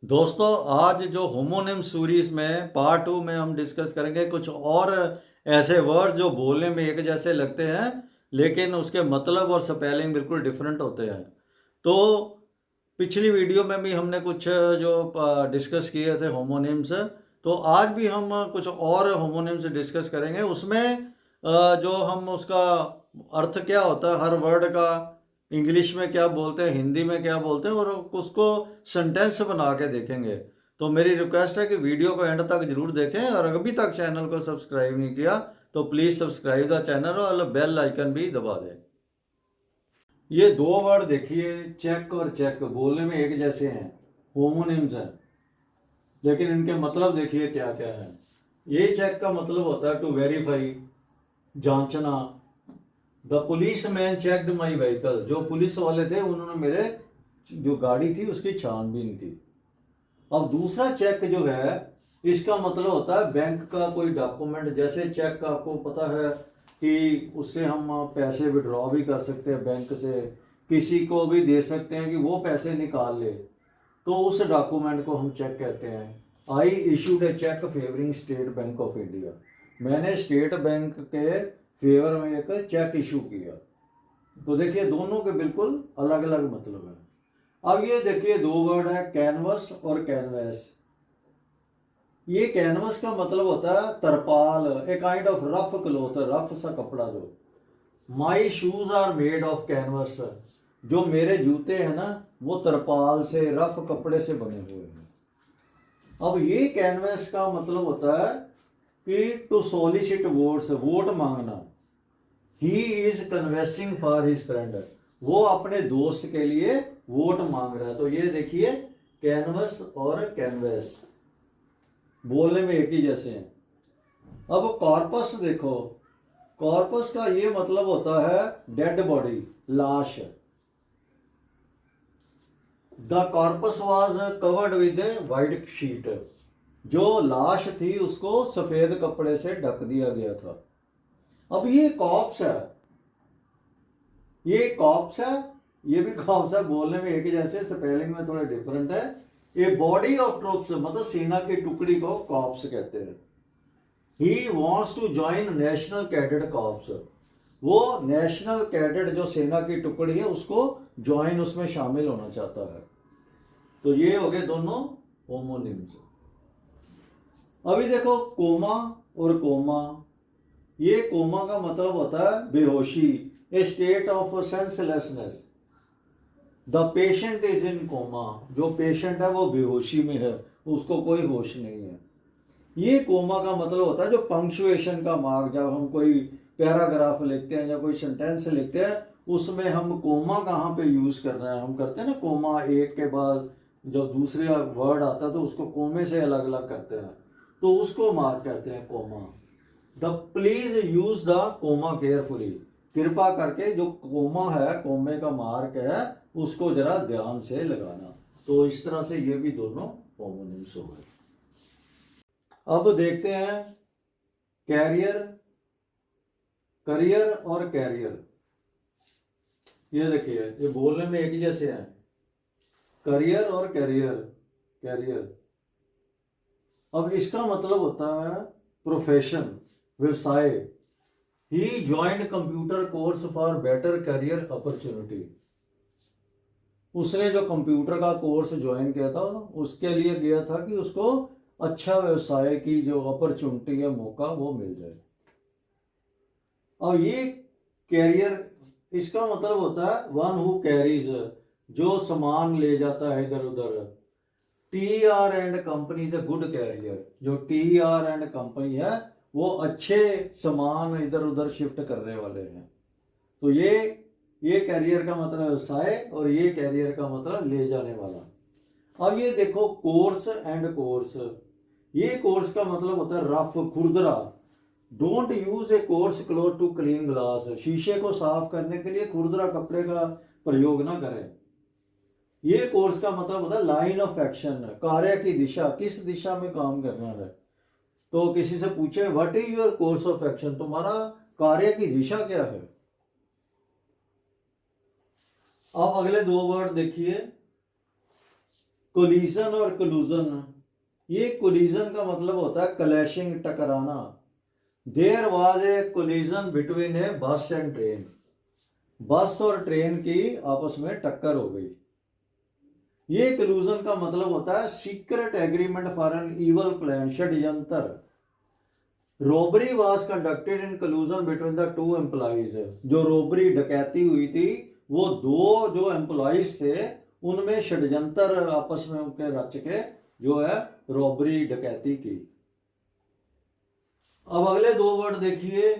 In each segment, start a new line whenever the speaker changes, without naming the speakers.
दोस्तों, आज जो होमोनिम सीरीज में पार्ट 2 में हम डिस्कस करेंगे कुछ और ऐसे वर्ड जो बोलने में एक जैसे लगते हैं लेकिन उसके मतलब और स्पेलिंग बिल्कुल डिफरेंट होते हैं। तो पिछली वीडियो में भी हमने कुछ जो डिस्कस किए थे होमोनिम्स, तो आज भी हम कुछ और होमोनिम्स डिस्कस करेंगे। उसमें जो हम उसका अर्थ क्या होता है हर वर्ड का, इंग्लिश में क्या बोलते हैं, हिंदी में क्या बोलते हैं, और उसको सेंटेंस बना के देखेंगे। तो मेरी रिक्वेस्ट है कि वीडियो को एंड तक जरूर देखें, और अभी तक चैनल को सब्सक्राइब नहीं किया तो प्लीज़ सब्सक्राइब द चैनल और बेल आइकन भी दबा दें। ये दो वर्ड देखिए, चेक और चेक, बोलने में एक जैसे हैं, होमोनिम्स हैं, लेकिन इनके मतलब देखिए क्या क्या है। ये चेक का मतलब होता है टू वेरीफाई, जांचना। The police man checked my vehicle, जो पुलिस वाले थे उन्होंने मेरे जो गाड़ी थी उसकी छानबीन की। अब दूसरा चेक जो है, इसका मतलब होता है बैंक का कोई डॉक्यूमेंट। जैसे चेक का आपको पता है कि उससे हम पैसे विड्रॉ भी कर सकते हैं, बैंक से किसी को भी दे सकते हैं कि वो पैसे निकाल ले, तो उस डॉक्यूमेंट को हम चेक कहते हैं। I issued a cheque favouring State Bank of India, मैंने स्टेट बैंक के फेवर में एक चेक इशू किया। तो देखिए दोनों के बिल्कुल अलग अलग मतलब है। अब ये देखिए दो वर्ड है, कैनवस और कैनवस। ये कैनवस का मतलब होता है तरपाल, a kind of rough cloth, rough सा कपड़ा। जो my shoes are made of canvas, जो मेरे जूते हैं ना वो तरपाल से, रफ कपड़े से बने हुए हैं। अब ये कैनवस का मतलब होता है कि टू सोलिसिट वोट्स, वोट मांगना। He is canvassing for his friend, वो अपने दोस्त के लिए वोट मांग रहा है। तो ये देखिए कैनवस और कैनवस बोलने में एक ही जैसे हैं। अब कॉर्पस देखो, कॉर्पस का ये मतलब होता है डेड बॉडी, लाश। The corpus was covered with white sheet, जो लाश थी उसको सफेद कपड़े से ढक दिया गया था। अब ये कॉप्स है, ये कॉप्स है, ये भी कॉप्स है, बोलने में एक ही जैसे, स्पेलिंग में थोड़ा डिफरेंट है। ये बॉडी ऑफ ट्रूप्स मतलब सेना की टुकड़ी को कॉप्स कहते हैं। He wants to join national cadet corps, वो नेशनल कैडेट जो सेना की टुकड़ी है उसको ज्वाइन, उसमें शामिल होना चाहता है। तो ये हो गए दोनों होमोनिम्स। अभी देखो कोमा और कोमा। ये कोमा का मतलब होता है बेहोशी, a state of senselessness. The patient is in coma, जो पेशेंट है वो बेहोशी में है, उसको कोई होश नहीं है। ये कोमा का मतलब होता है जो पंक्चुएशन का मार्क, जब हम कोई पैराग्राफ लिखते हैं या कोई सेंटेंस लिखते हैं उसमें हम कोमा कहाँ पे यूज कर रहे हैं। हम करते हैं ना कोमा, एक के बाद जब दूसरा वर्ड आता है तो उसको कोमे से अलग अलग करते हैं, तो उसको मार्क कहते हैं comma. The please use the comma carefully, कृपा करके जो कोमा है, कोमे का मार्क है, उसको जरा ध्यान से लगाना। तो इस तरह से ये भी दोनों होमोनिम्स हो गए। अब देखते हैं कैरियर, करियर और कैरियर। ये देखिए ये बोलने में एक ही जैसे हैं, करियर और कैरियर, कैरियर। अब इसका मतलब होता है प्रोफेशन, व्यवसाय। He joined computer course for better career opportunity, उसने जो कंप्यूटर का कोर्स ज्वाइन किया था उसके लिए गया था कि उसको अच्छा व्यवसाय की जो अपॉर्चुनिटी है, मौका, वो मिल जाए। और ये कैरियर, इसका मतलब होता है वन हु कैरीज, जो सामान ले जाता है इधर उधर। टी आर एंड कंपनी से गुड कैरियर, जो टी आर एंड कंपनी है वो अच्छे सामान इधर उधर शिफ्ट करने वाले हैं। तो ये कैरियर का मतलब व्यवसाय, और ये कैरियर का मतलब ले जाने वाला। अब ये देखो कोर्स एंड कोर्स। ये कोर्स का मतलब होता है रफ, खुरदरा। Don't use a coarse cloth to clean glass, शीशे को साफ करने के लिए खुरदरा कपड़े का प्रयोग ना करें। ये कोर्स का मतलब होता है लाइन ऑफ एक्शन, कार्य की दिशा, किस दिशा में काम करना है। तो किसी से पूछे what is your course of action, तुम्हारा कार्य की दिशा क्या है। अब अगले दो वर्ड देखिए, कोलिजन और कोलूजन, ये कोलिजन का मतलब होता है क्लैशिंग, टकराना। There was a collision between a bus and train, बस और ट्रेन की आपस में टक्कर हो गई। ये कोलूजन का मतलब होता है secret agreement for an evil plan, षड्यंत्र। Robbery was conducted in collusion between the two employees, जो रोबरी डकैती हुई थी वो दो जो एम्प्लॉइज थे उनमें षड्यंत्र आपस में उनके रच के जो है रॉबरी डकैती की। अब अगले दो वर्ड देखिए,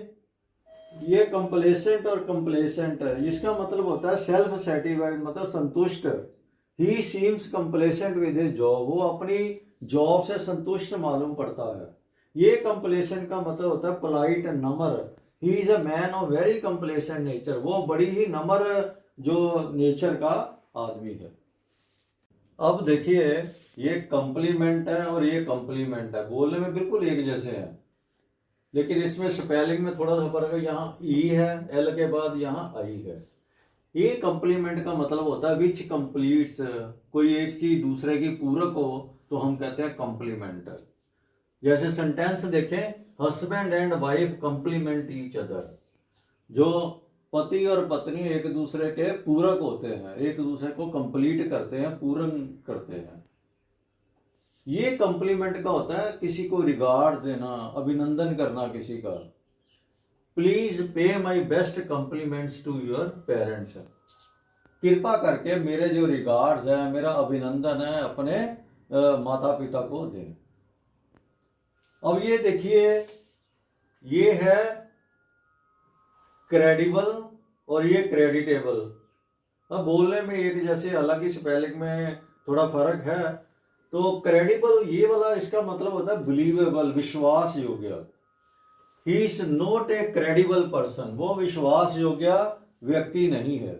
ये कंप्लेसेंट और कंप्लेसेंट, इसका मतलब होता है सेल्फ सेटिस्फाइड, मतलब संतुष्ट। ही seems complacent with his job, वो अपनी जॉब से संतुष्ट मालूम पड़ता है। ये कंप्लेसेंट का मतलब होता है पोलाइट, नम्र। He is a man of very complacent nature, वो बड़ी ही नम्र जो नेचर का आदमी है। अब देखिए ये कॉम्प्लीमेंट है और ये कॉम्प्लीमेंट है, बोलने में बिल्कुल एक जैसे हैं, लेकिन इसमें स्पेलिंग में थोड़ा सा फर्क है। यहाँ ई है, एल के बाद यहाँ आई है। ये कॉम्प्लीमेंट का मतलब होता है विच कंप्लीट्स, कोई एक चीज दूसरे की पूरक हो तो हम कहते हैं कॉम्प्लीमेंट। जैसे सेंटेंस देखें, husband and wife compliment each other, जो पति और पत्नी एक दूसरे के पूरक होते हैं, एक दूसरे को कंप्लीट करते हैं, पूर्ण करते हैं। ये कॉम्प्लीमेंट का होता है किसी को रिगार्ड देना, अभिनंदन करना किसी का। Please pay my best compliments to your parents, कृपा करके मेरे जो रिगार्ड्स है, मेरा अभिनंदन है अपने माता पिता को दें। अब ये देखिए, ये है क्रेडिबल और ये क्रेडिटेबल। अब बोलने में एक जैसे, हालांकि स्पेलिंग में थोड़ा फर्क है। तो क्रेडिबल ये वाला इसका मतलब होता है बिलीवेबल, विश्वास योग्य। He is not a credible person, वो विश्वास योग्य व्यक्ति नहीं है।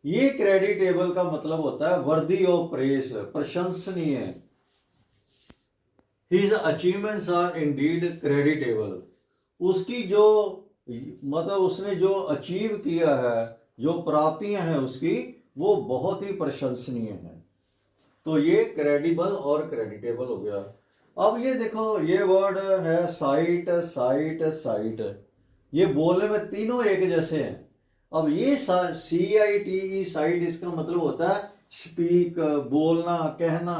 ये क्रेडिटेबल का मतलब होता है वर्दी ऑफ प्रेस, प्रशंसनीय। His achievements are indeed creditable, उसकी जो मतलब उसने जो अचीव किया है, जो प्राप्तियां हैं उसकी, वो बहुत ही प्रशंसनीय है। तो ये क्रेडिबल और क्रेडिटेबल हो गया। अब ये देखो, ये वर्ड है साइट, साइट, साइट, ये बोलने में तीनों एक जैसे हैं। अब ये CITE, साइट, इसका मतलब होता है स्पीक, बोलना, कहना।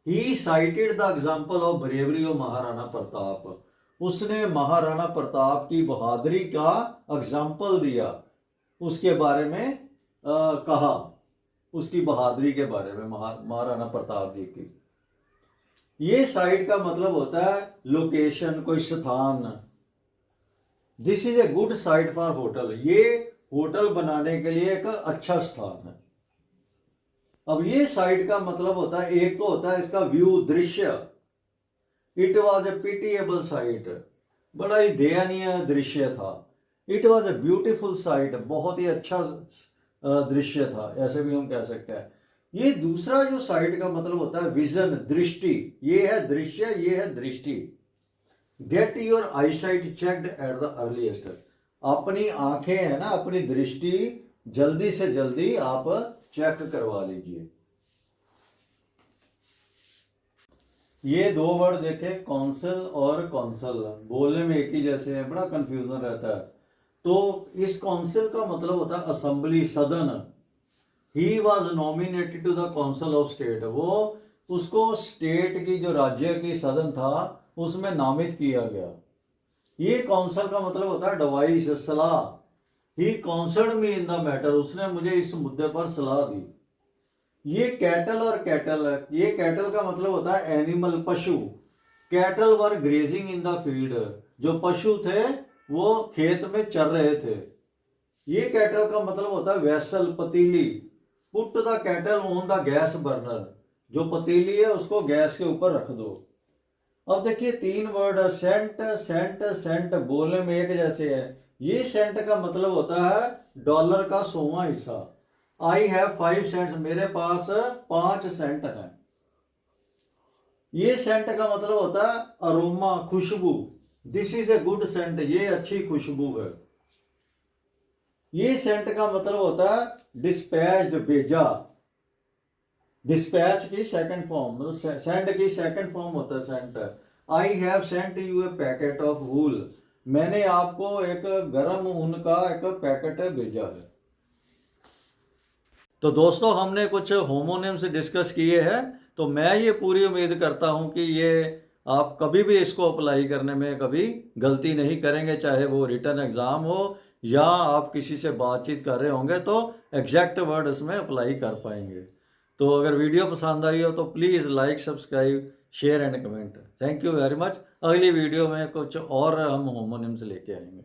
He cited the example of bravery of Maharana Pratap, उसने महाराणा प्रताप की बहादुरी का एग्जाम्पल दिया, उसके बारे में कहा, उसकी बहादुरी के बारे में महाराणा प्रताप जी की। ये साइट का मतलब होता है लोकेशन, कोई स्थान। This is a good site for hotel, ये होटल बनाने के लिए एक अच्छा स्थान है। अब ये साइट का मतलब होता है, एक तो होता है इसका व्यू, दृश्य। It was a pitiable site, बड़ा ही दयनीय दृश्य था। It was a beautiful site, बहुत ही अच्छा दृश्य था, ऐसे भी हम कह सकते हैं। ये दूसरा जो साइट का मतलब होता है विजन, दृष्टि। ये है दृश्य, ये है दृष्टि। Get your I site checked at the earliest, अपनी आंखें है ना, अपनी दृष्टि जल्दी से जल्दी आप चेक करवा लीजिए। ये दो वर्ड देखे, काउंसिल और कौंसल, बोलने में एक ही जैसे हैं, बड़ा कंफ्यूजन रहता है। तो इस काउंसिल का मतलब होता है असेंबली, सदन। He was nominated to the council of state, वो उसको स्टेट की जो राज्य की सदन था उसमें नामित किया गया। ये काउंसिल का मतलब होता है एडवाइस, सलाह। He counselled me in the matter, उसने मुझे इस मुद्दे पर सलाह दी। ये कैटल और कैटल है, ये कैटल का मतलब होता है एनिमल, पशु। Cattle were grazing in the field, जो पशु थे वो खेत में चर रहे थे। ये कैटल का मतलब होता है वेसल, पतीली। Put the kettle on the gas burner, जो पतीली है उसको गैस के ऊपर रख दो। अब देखिए तीन वर्ड, सेंट, सेंट, सेंट, बोलने में एक जैसे है। ये सेंट का मतलब होता है डॉलर का 100वां हिस्सा। आई हैव 5 सेंट्स, मेरे पास 5 सेंट है। ये सेंट का मतलब होता है अरोमा, खुशबू। This is a good scent, ये अच्छी खुशबू है। ये सेंट का मतलब होता है डिस्पैच्ड, भेजा। डिस्पैच की सेकंड फॉर्म, मतलब सेंड की सेकंड फॉर्म होता है sent. I have sent you a packet of wool, मैंने आपको एक गर्म ऊन का एक पैकेट भेजा है। तो दोस्तों हमने कुछ होमोनिम्स डिस्कस किए हैं, तो मैं ये पूरी उम्मीद करता हूँ कि ये आप कभी भी इसको अप्लाई करने में कभी गलती नहीं करेंगे, चाहे वो रिटन एग्ज़ाम हो या आप किसी से बातचीत कर रहे होंगे तो एग्जैक्ट वर्ड इसमें अप्लाई कर पाएंगे। तो अगर वीडियो पसंद आई हो तो please like, subscribe, share and comment. Thank you very much. अगली वीडियो में कुछ और हम होमोनिम्स लेके आएंगे।